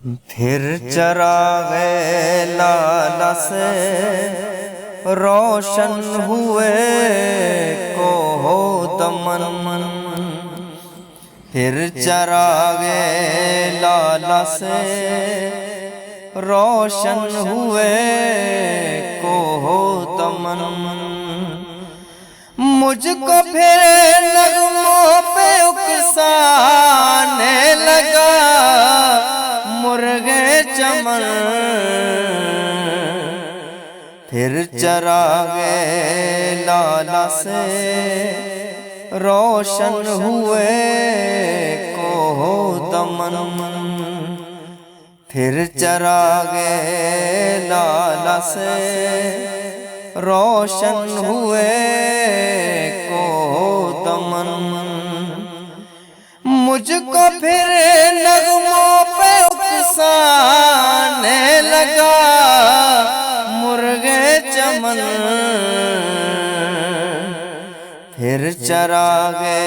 फिर चरागे लाला से रोशन हुए को हो दमन। फिर चरागे लाला से रोशन हुए को हो दमन। मुझको फिर नगमों पे उकसाने लगा मुर्गे चमन। फिर चरागे लाला से रोशन हुए को हो दमन। फिर चरागे लाला से रोशन हुए को हो दमन। मुझको फिर नगमों पे उकसाने लगा मुर्गे चमन। फिर चरागे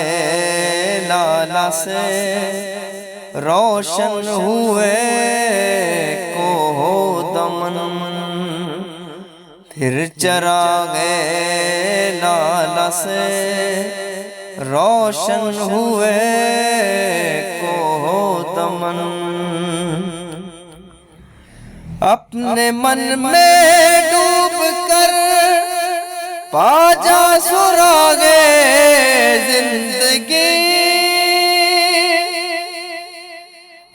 लाला से रोशन हुए को हो दमन। फिर चरागे लाला से रोशन हुए को हो दमन। अपने मन में डूब कर पाजा सुरागे जिंदगी।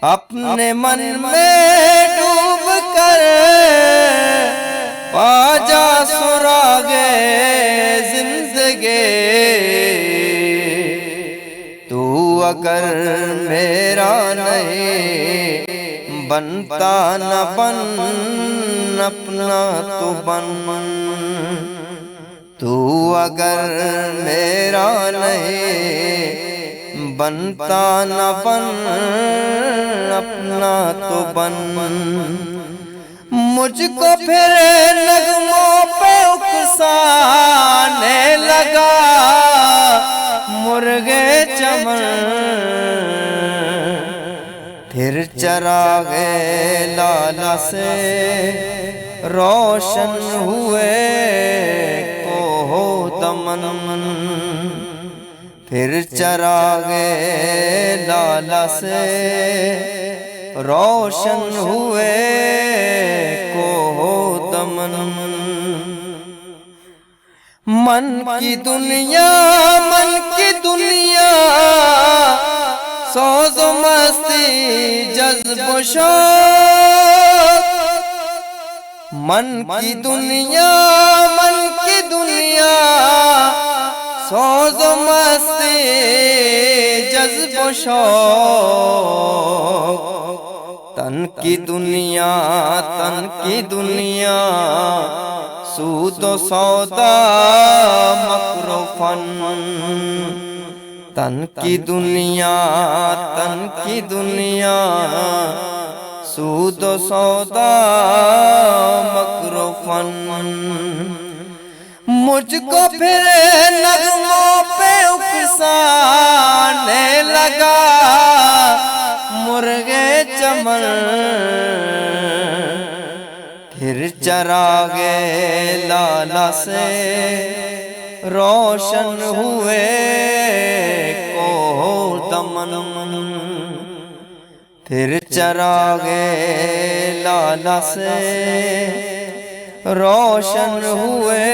अपने मन में डूब कर पाजा सुरागे जिंदगी। तू अगर मेरा नहीं बनता न बन अपना तो बन। तू अगर मेरा नहीं बनता न बन अपना तो बन। मुझको फिर नगमों पे उकसाने लगा मुर्गे चमन। फिर चरागे लाला से रोशन हुए को हो दमन। फिर चरागे लाला से रोशन हुए को हो दमन। मन की दुनिया सोज़ मस्ती जज्ब शौक। मन की दुनिया सोज़ मस्ती जज्ब शौक। तन की दुनिया सूद सौदा मकरो फन। तन की दुनिया सूद सौदा मकरो फन। मुझको फिर नगमों पे उकसाने लगा मुर्गे चमन। फिर चरागे लाला से रोशन हुए को हो दमन। फिर चरागे लाला से रोशन हुए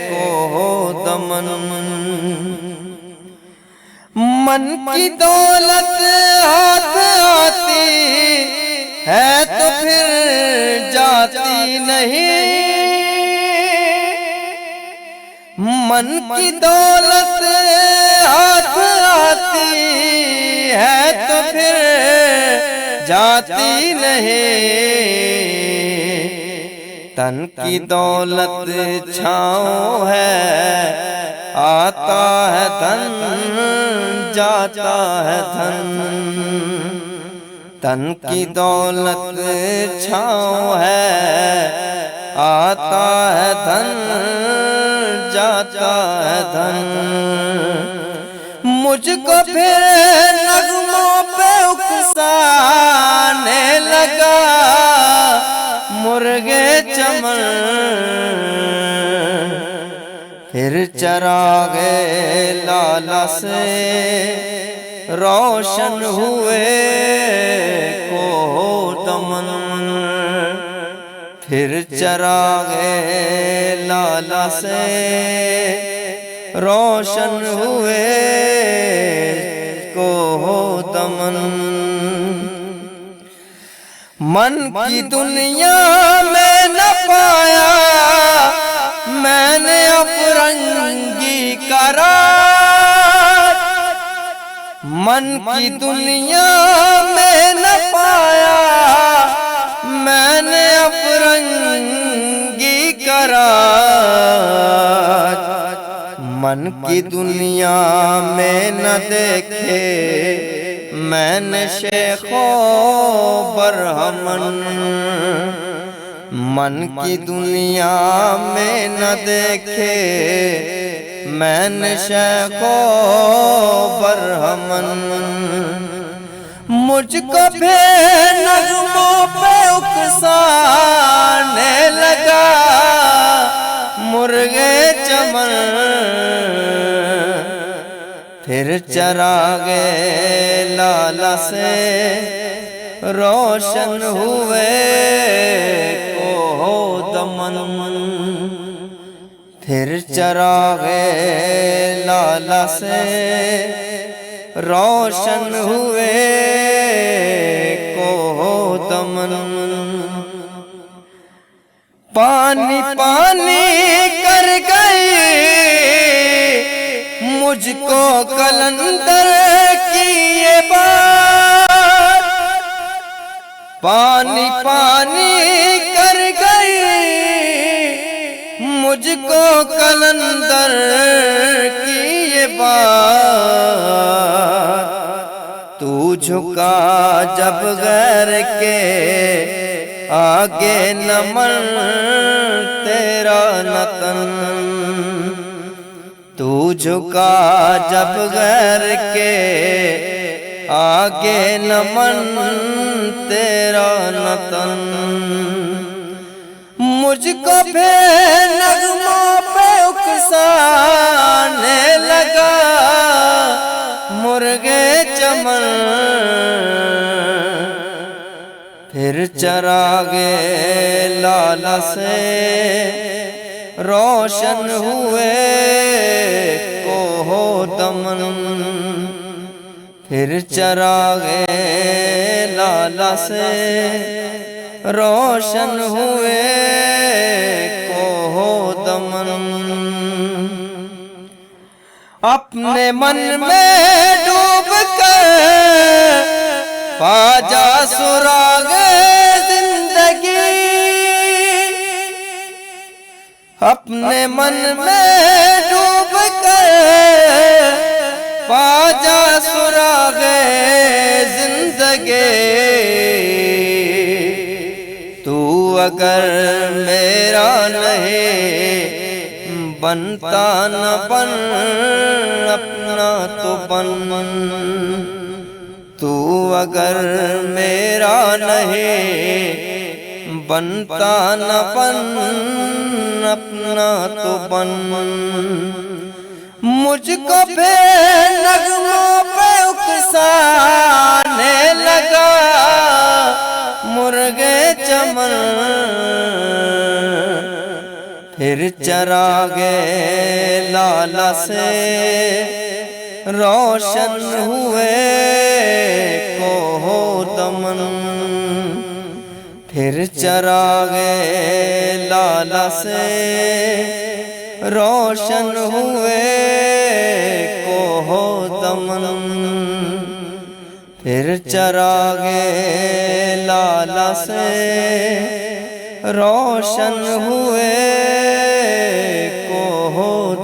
को हो दमन। मन की दौलत हाथ आती है तो फिर जाती नहीं। मन की दौलत हाथ आती है तो फिर जाती नहीं। तन की दौलत छाँव है आता है धन जाता है धन। तन की दौलत छाँव है आता है धन जाता है धन। मुझको फिर नगमों पे उकसाने लगा मुर्गे चमन। फिर चरागे लाला से रोशन हुए को दमन। फिर चरागे लाला से रोशन हुए को दमन। मन की दुनिया में न पाया मैंने अफरंगी करार। मन की दुनिया में न पाया मैंने अफरंगी करार। मन की दुनिया में न देखे मैंने शेखो बरहमन। मन की दुनिया में न देखे मैंने शेखो बरहमन। मुझको फिर नगमों पे उकसाने लगा मुर्गे चमन। फिर चरागे लाला से रोशन हुए को दमन। फिर चरागे लाला से रोशन हुए को दमन। पानी पानी कर गई मुझको कलंदर की ये बात। पानी पानी कर गई मुझको कलंदर की ये बात। तू झुका जब गैर के आगे नमन तेरा नतन। तू झुका जब गैर के आगे नमन तेरा नतन। मुझको फिर नगमों पे उकसाने लगा मुर्गे चमन। फिर चरागे लाला से रोशन हुए को दमन। फिर चरागे लाला से रोशन हुए को दमन। अपने मन में डूब कर पाजा सुरागे जिंदगी। अपने मन में डूब कर पाजा सुरागे जिंदगी। तू अगर मेरा नहीं बनता न बन अपना तो बन। तू अगर मेरा नहीं बनता न बन अपना तो बन। मुझको फिर नगमों पे उकसाने लगा मुर्गे चमन। फिर चरागे लाला से रोशन हुए को दमन। फिर चरागे लाला से रोशन हुए को दमन। फिर चरागे लाला से रोशन हुए को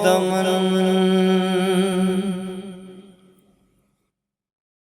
दमन।